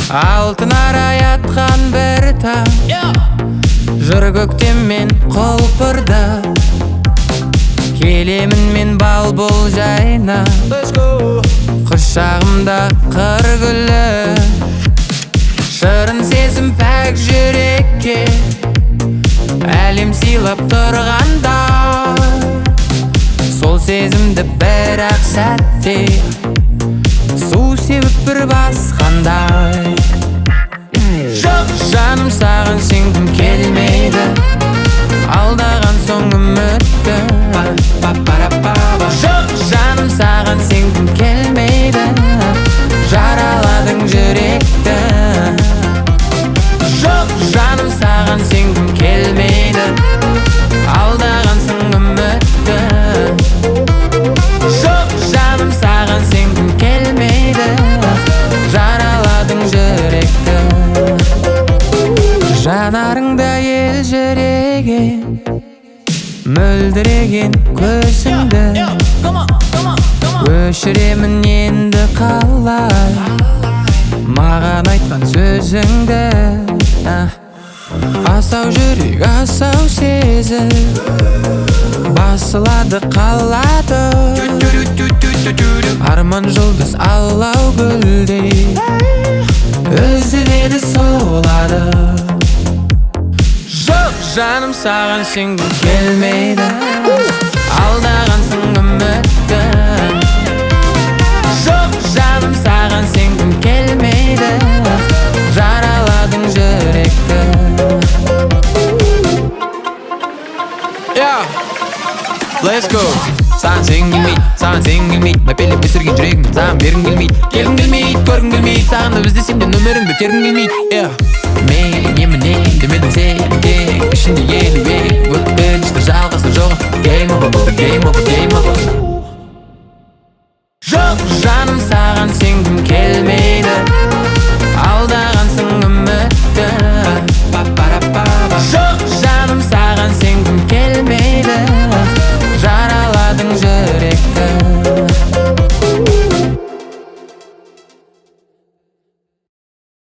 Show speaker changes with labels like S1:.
S1: Алтын арай атқан бір таң, жыр көктем мен құлпырды. Келемін мен бал бұл жайна, құшағымда қыр гүлі. Шырын сезім пәк жүрекке, әлем сыйлап тұрғанда. Сол сезімді бір-ақ сәтте су себіп бір басқандай. Жоқ жаным, саған сенгім келмейді, алдаған соң үмітті. Жоқ жаным, саған сенгім келмейді, жараладың жүректі. Жоқ жаным, саған сенгім келмейді, алдаған соң үмітті. Жоқ жаным, саған сенгім келмейді, жараладың жүректі. Жанарыңда елжіреген, мөлдіреген көзіңді өшіремін енді қалай, маған айтқан сөзіңді. Асау жүрек, асау сезім, басылады қалады. Арман жұлдыз алау гүлдей үзіледі солады. Жоқ жаным, саған сенгім келмейді, алдағансың үмітті. Жоқ жаным, саған сенгім келмейді, жараладың жүректі. Let's go. Саған сенгім келмейді, саған сенгім келмейді, мәпелеп өсірген жүрегім саған бергім келмейді. Келгім келмейді, көргім келмейді, сағынып іздесем де нөміріңді тергім келмейді. Мен емінен демедің сен тек ішінде елуек, өткіншті жалғасы жоқ. Game over, game over, game over. Жоқ жаным,